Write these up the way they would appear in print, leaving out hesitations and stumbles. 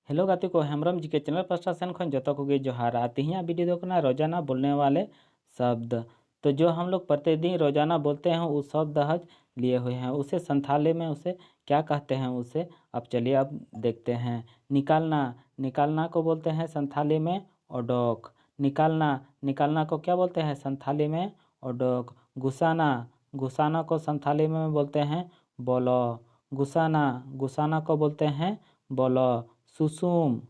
Hello गाते को हेमरम जी के चैनल प्रशासन खन जो को जोहार आते ही वीडियो देखना रोजाना बोलने वाले शब्द। तो जो हम लोग प्रतिदिन रोजाना बोलते हैं उस शब्द हज लिए हुए हैं, उसे संथाली में उसे क्या कहते हैं उसे अब चलिए अब देखते हैं। निकालना, निकालना को बोलते हैं संथाली में ओडोक। निकालना, निकालना को क्या बोलते हैं संथाली में ओडोक। घुसाना, घुसाना को संथाली में बोलते हैं बोलो। घुसाना, घुसाना को बोलते हैं बोलो। सुसुम,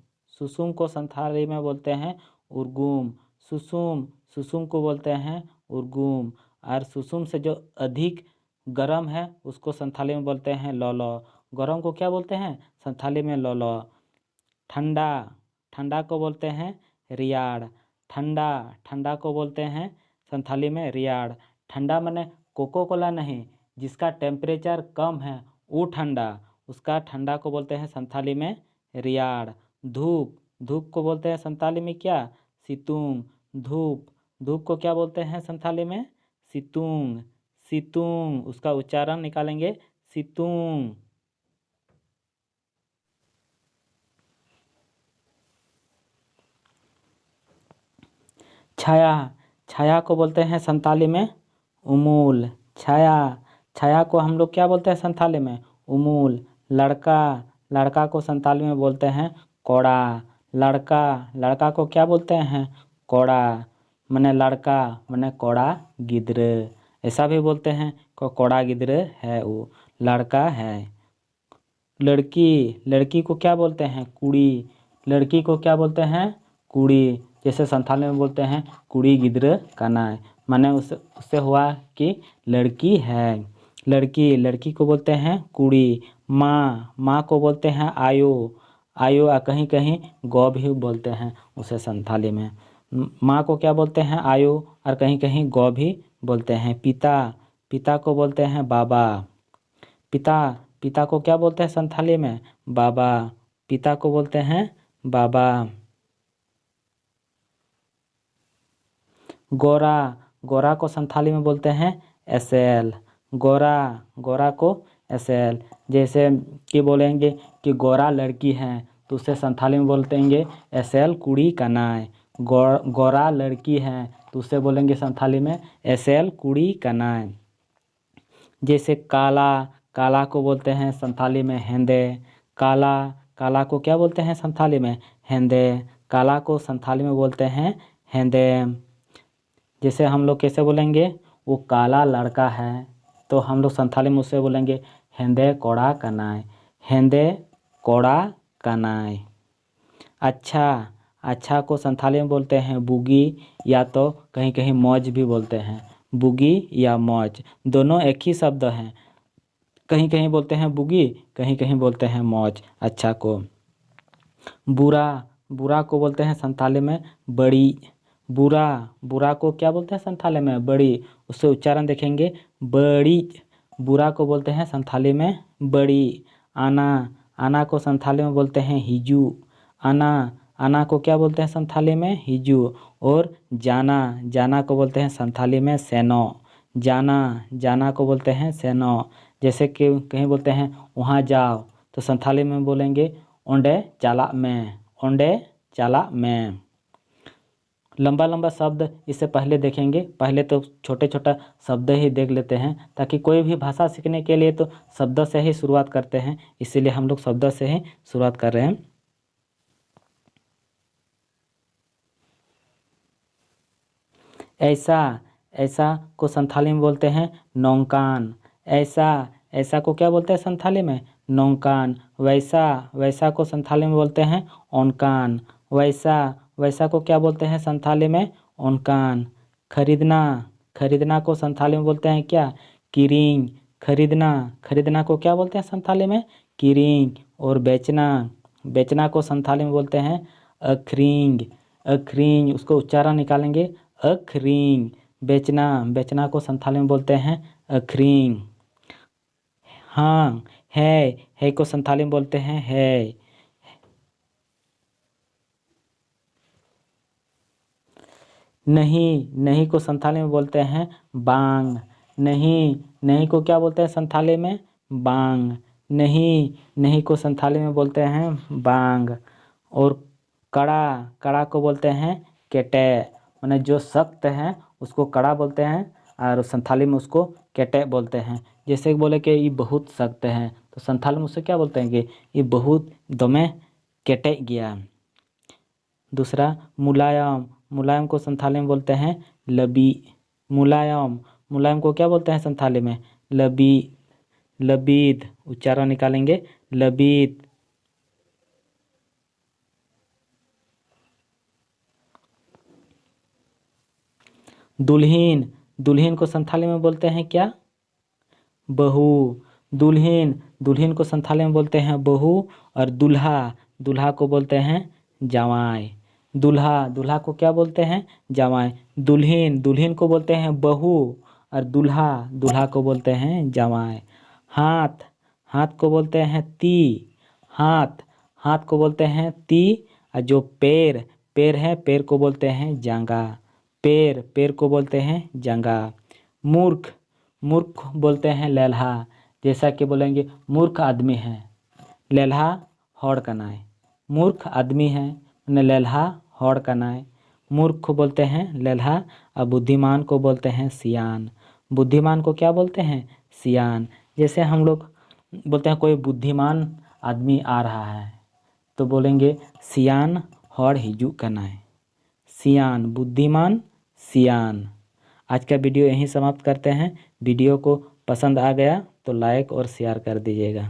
सुसुम को संथाली में बोलते हैं उर्गुम। सुसुम, सुसुम को बोलते हैं उर्गुम। और सुसुम से जो अधिक गरम है उसको संथाली में बोलते हैं लौलो। गरम को क्या बोलते हैं संथाली में लौलो। ठंडा, ठंडा को बोलते हैं रियाड़। ठंडा, ठंडा को बोलते हैं संथाली में रियाड़। ठंडा माने कोको कोला नहीं, जिसका टेम्परेचर कम है वो ठंडा, उसका ठंडा को बोलते हैं संथाली में रियाड़। धूप, धूप को बोलते हैं संथाली में क्या सितुंग। धूप, धूप को क्या बोलते हैं संथाली में सितुंग। सितुंग, उसका उच्चारण निकालेंगे सितुंग। छाया, छाया को बोलते हैं संथाली में उमूल। छाया, छाया को हम लोग क्या बोलते हैं संथाली में उमूल। लड़का, लड़का को संथाली में बोलते हैं कोड़ा। लड़का, लड़का को क्या बोलते हैं कोड़ा। मने लड़का मने कोड़ा गिद्र, ऐसा भी बोलते हैं को कोड़ा गिद्र है वो लड़का है। लड़की, लड़की को क्या बोलते हैं कुड़ी। लड़की को क्या बोलते हैं कुड़ी। जैसे संथाली में बोलते हैं कुड़ी गिद्र कनाय, माने उससे हुआ कि लड़की है। लड़की, लड़की को बोलते हैं कुड़ी। माँ, माँ को बोलते हैं आयो। आयो कहीं कहीं गौ भी बोलते हैं उसे संथाली में। माँ को क्या बोलते हैं आयो और कहीं कहीं गौ भी बोलते हैं। पिता, पिता को बोलते हैं बाबा। पिता, पिता को क्या बोलते हैं संथाली में बाबा। पिता को बोलते हैं बाबा। गोरा, गोरा को संथाली में बोलते हैं एसेल। गोरा, गोरा को एसेल। जैसे कि बोलेंगे कि गोरा लड़की है तो उसे संथाली में बोलतेंगे एसेल कुड़ी कनाय। गोरा लड़की है तो उसे बोलेंगे संथाली में एसेल कुड़ी कनाय। जैसे काला, काला को बोलते हैं संथाली में हेंदे। काला, काला को क्या बोलते हैं संथाली में हेंदे। काला को संथाली में बोलते हैं हेंदे। जैसे हम लोग कैसे बोलेंगे वो काला लड़का है तो हम लोग संथाली में उससे बोलेंगे हेंदे कोड़ा कनाय। हेंदे कोड़ा कनाय। अच्छा, अच्छा को संथाली में बोलते हैं बुगी या तो कहीं कहीं मौज भी बोलते हैं। बुगी या मौज दोनों एक ही शब्द हैं, कहीं कहीं बोलते हैं बुगी कहीं कहीं बोलते हैं मौज अच्छा को। बुरा, बुरा को बोलते हैं संथाली में बड़ी। बुरा, बुरा को क्या बोलते हैं संथाली में बड़ी, उससे उच्चारण देखेंगे बड़ी। बुरा को बोलते हैं संथाली में बड़ी। आना, आना को संथाली में बोलते हैं हिजू। आना, आना को क्या बोलते हैं संथाली में हिजू। और जाना, जाना को बोलते हैं संथाली में सेनो। जाना, जाना को बोलते हैं सेनो। जैसे कि कहीं बोलते हैं वहाँ जाओ तो संथाली में बोलेंगे ओंडे चाला में। ओंडे चाला में। लंबा लंबा शब्द इससे पहले देखेंगे, पहले तो छोटे छोटा शब्द ही देख लेते हैं ताकि कोई भी भाषा सीखने के लिए तो शब्द से ही शुरुआत करते हैं, इसीलिए हम लोग शब्द से ही शुरुआत कर रहे हैं। ऐसा, ऐसा को संथाली में बोलते हैं नौकान। ऐसा, ऐसा को क्या बोलते हैं संथाली में नौकान। वैसा, वैसा को संथाली में बोलते हैं ओनकान। वैसा, वैसा को क्या बोलते हैं संथाली में ओनकान। खरीदना, खरीदना को संथाली में बोलते हैं क्या किरिंग। खरीदना, खरीदना को क्या बोलते हैं संथाली में किरिंग। और बेचना, बेचना को संथाली में बोलते हैं अखरिंग। अखरिंग, उसको उच्चारण निकालेंगे अखरिंग। बेचना, बेचना को संथाली में बोलते हैं अखरिंग। हाँ, है को संथाली में बोलते हैं है। नहीं, नहीं को संथाली में बोलते हैं बांग। नहीं, नहीं को क्या बोलते हैं संथाली में बांग। नहीं, नहीं को संथाली में बोलते हैं बांग। और कड़ा, कड़ा को बोलते हैं केटे, माने जो सख्त हैं उसको कड़ा बोलते हैं और संथाली में उसको केटे बोलते हैं। जैसे कि बोले कि ये बहुत सख्त हैं तो संथाली में उससे क्या बोलते हैं कि ये बहुत दमे केटे गया। दूसरा मुलायम, मुलायम को संथाली में बोलते हैं लबी, मुलायम, मुलायम को क्या बोलते हैं संथाली में? लबी, लबीद, उच्चारण निकालेंगे लबीद। दुल्हीन, दुल्हीन को संथाली में बोलते हैं क्या? बहू, दुल्हीन, दुल्हीन को संथाली में बोलते हैं बहू। और दूल्हा, दूल्हा को बोलते हैं जवाई, दूल्हा, दूल्हा को क्या बोलते हैं? जवाई। दुल्हीन, दुल्हीन को बोलते हैं बहू और दूल्हा, दूल्हा को बोलते हैं जवाई। हाथ, हाथ को बोलते हैं ती, हाथ, हाथ को बोलते हैं ती। और जो पैर, पैर है पैर को बोलते हैं जांगा, पैर, पैर को बोलते हैं जांगा। मूर्ख, मूर्ख बोलते हैं लेल्हा। जैसा कि बोलेंगे मूर्ख आदमी है, लेल्हा हौड़ कनाए, मूर्ख आदमी है ने लेल्हा हौड़ कनाए। मूर्ख को बोलते हैं लेल्हा और बुद्धिमान को बोलते हैं सियान। बुद्धिमान को क्या बोलते हैं? सियान। जैसे हम लोग बोलते हैं कोई बुद्धिमान आदमी आ रहा है तो बोलेंगे सियान हौड़ हिजू कनाए, सियान बुद्धिमान, सियान। आज का वीडियो यहीं समाप्त करते हैं। वीडियो को पसंद आ गया तो लाइक और शेयर कर दीजिएगा।